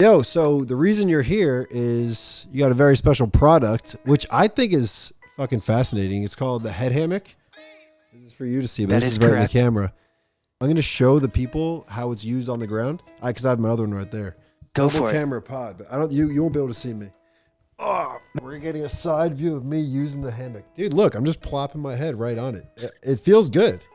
Yo, so the reason you're here is you got a very special product, which I think is fucking fascinating. It's called the Head Hammock. This is for you to see, but That this is is right in the correct. camera. I'm going to show the people how it's used on the ground. Because I have my other one right there. Go Double for it. camera pod, but I don't. You won't be able to see me. Oh, we're getting a side view of me using the hammock, dude. Look, I'm just plopping my head right on it. It feels good.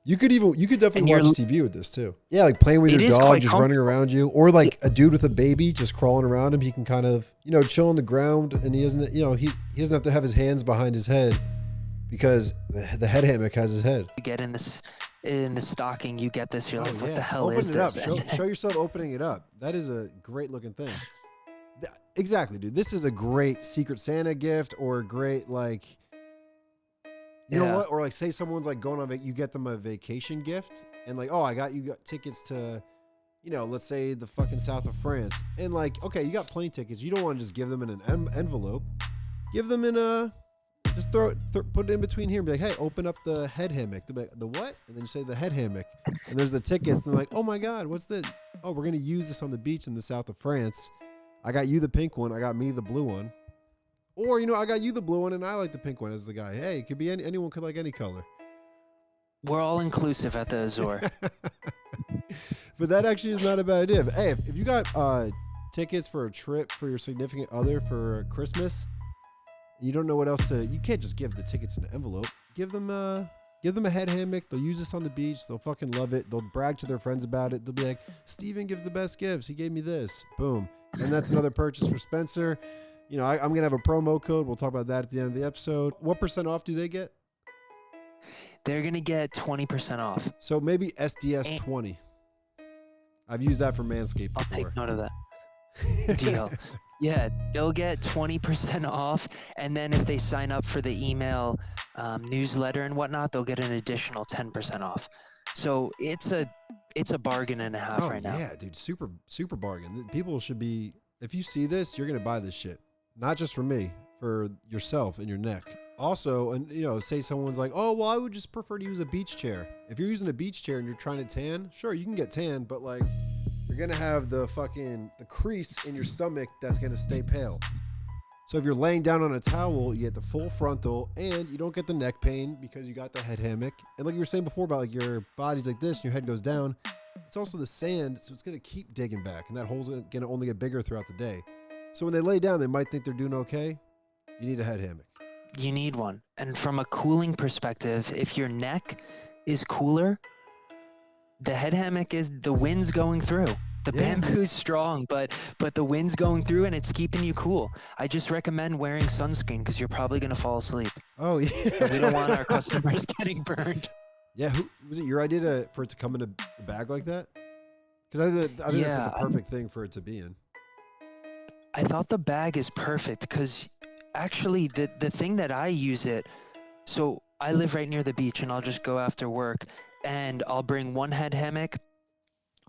You could definitely watch TV with this too. Yeah, like playing with It your is dog, quite just running around you, or like a dude with a baby just crawling around him. He can kind of, chill on the ground, and he doesn't, he doesn't have to have his hands behind his head because the head hammock has his head. You get in the stocking, you get this. You're like, what Yeah. the hell Open is it this? up. Show yourself opening it up. That is a great looking thing. Exactly, dude. This is a great Secret Santa gift, or a great You know what? Or like, say someone's like going on, you get them a vacation gift, and like, oh, I got tickets to, let's say the fucking south of France, and like, okay, you got plane tickets. You don't want to just give them in an envelope. Give them in just put it in between here and be like, hey, open up the head hammock. They'll be like, the what? And then you say the head hammock, and there's the tickets. And they're like, oh my god, what's this? Oh, we're gonna use this on the beach in the south of France. I got you the pink one. I got me the blue one. Or, I got you the blue one and I like the pink one as the guy. Hey, it could be anyone could like any color. We're all inclusive at the Azure. But that actually is not a bad idea. But hey, if you got tickets for a trip for your significant other for Christmas, you don't know what else you can't just give the tickets in an envelope. Give them a head hammock. They'll use this on the beach. They'll fucking love it. They'll brag to their friends about it. They'll be like, Steven gives the best gifts. He gave me this. Boom. And that's another purchase for Spencer. I'm going to have a promo code. We'll talk about that at the end of the episode. What % off do they get? They're going to get 20% off. So maybe SDS 20. I've used that for Manscaped before. I'll take note of that. Deal. Yeah, they'll get 20% off. And then if they sign up for the email newsletter and whatnot, they'll get an additional 10% off. So it's a bargain and a half right now. Yeah, dude. Super, super bargain. People should be, if you see this, you're going to buy this shit. Not just for me, for yourself and your neck. Also, and say someone's like, oh, well, I would just prefer to use a beach chair. If you're using a beach chair and you're trying to tan, sure, you can get tan, but like, you're going to have the crease in your stomach that's going to stay pale. So if you're laying down on a towel, you get the full frontal and you don't get the neck pain because you got the head hammock. And like you were saying before about like your body's like this and your head goes down, it's also the sand, so it's going to keep digging back, and that hole's going to only get bigger throughout the day. So when they lay down, they might think they're doing okay. You need a head hammock. You need one. And from a cooling perspective, if your neck is cooler, the head hammock is the wind's going through. The bamboo is strong, but the wind's going through and it's keeping you cool. I just recommend wearing sunscreen because you're probably going to fall asleep. Oh, yeah. And we don't want our customers getting burned. Yeah, was it your idea for it to come in a bag like that? Because I think that's like the perfect thing for it to be in. I thought the bag is perfect because actually the thing that I use it, so I live right near the beach and I'll just go after work and I'll bring one head hammock,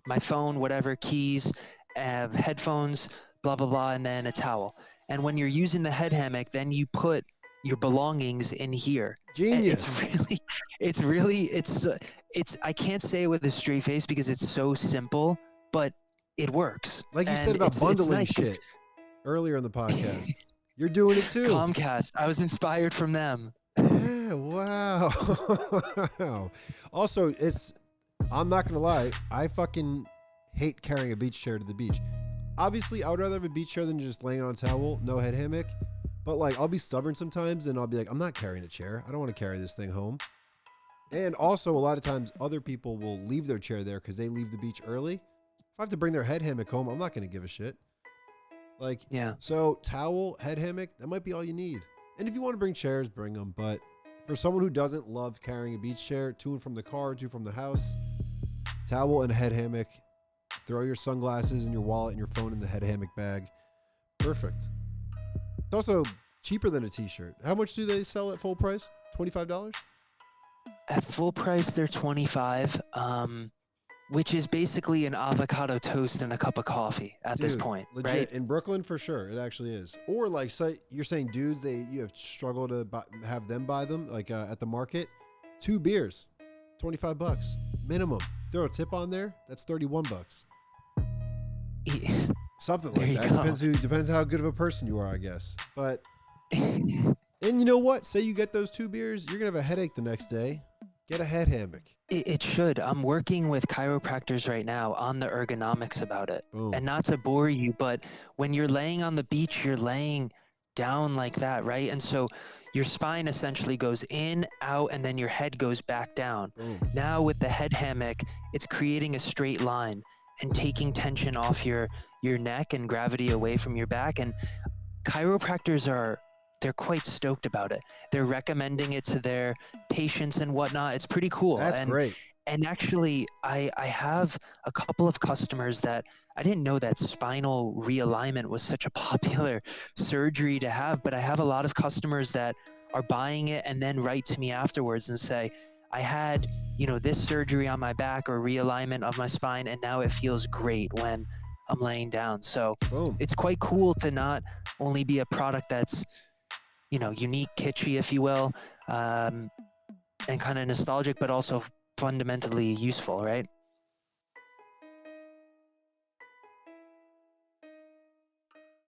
my phone, whatever, keys, headphones, blah, blah, blah, and then a towel. And when you're using the head hammock, then you put your belongings in here. Genius. It's I can't say it with a straight face because it's so simple, but it works. Like you said about bundling shit earlier in the podcast. You're doing it too. Comcast. I was inspired from them. Yeah, wow. Also, I'm not going to lie. I fucking hate carrying a beach chair to the beach. Obviously, I would rather have a beach chair than just laying on a towel, no head hammock. But like, I'll be stubborn sometimes and I'll be like, I'm not carrying a chair. I don't want to carry this thing home. And also, a lot of times, other people will leave their chair there because they leave the beach early. If I have to bring their head hammock home, I'm not going to give a shit. Like, yeah. So towel, head hammock, that might be all you need. And if you want to bring chairs, bring them. But for someone who doesn't love carrying a beach chair, to and from the car, to from the house, towel and head hammock. Throw your sunglasses and your wallet and your phone in the head hammock bag. Perfect. It's also cheaper than a t-shirt. How much do they sell at full price? $25? At full price, they're $25. Which is basically an avocado toast and a cup of coffee at this point, legit, right? In Brooklyn, for sure, it actually is. Or like, say you're saying dudes, you have struggled to have them buy them, like at the market. 2 beers, $25 minimum. Throw a tip on there, that's $31. Something There like you that. go. Depends how good of a person you are, I guess. But and you know what? Say you get those 2 beers, you're gonna have a headache the next day. Get a head hammock. It should. I'm working with chiropractors right now on the ergonomics about it. Boom. And not to bore you, but when you're laying on the beach, you're laying down like that, right? And so your spine essentially goes in, out, and then your head goes back down. Boom. Now with the head hammock, it's creating a straight line and taking tension off your neck and gravity away from your back. And chiropractors they're quite stoked about it. They're recommending it to their patients and whatnot. It's pretty cool. That's great. And actually, I have a couple of customers that I didn't know that spinal realignment was such a popular surgery to have, but I have a lot of customers that are buying it and then write to me afterwards and say, I had, this surgery on my back or realignment of my spine, and now it feels great when I'm laying down. So Boom. it's quite cool to not only be a product that's, unique, kitschy, if you will, and kind of nostalgic, but also fundamentally useful, right?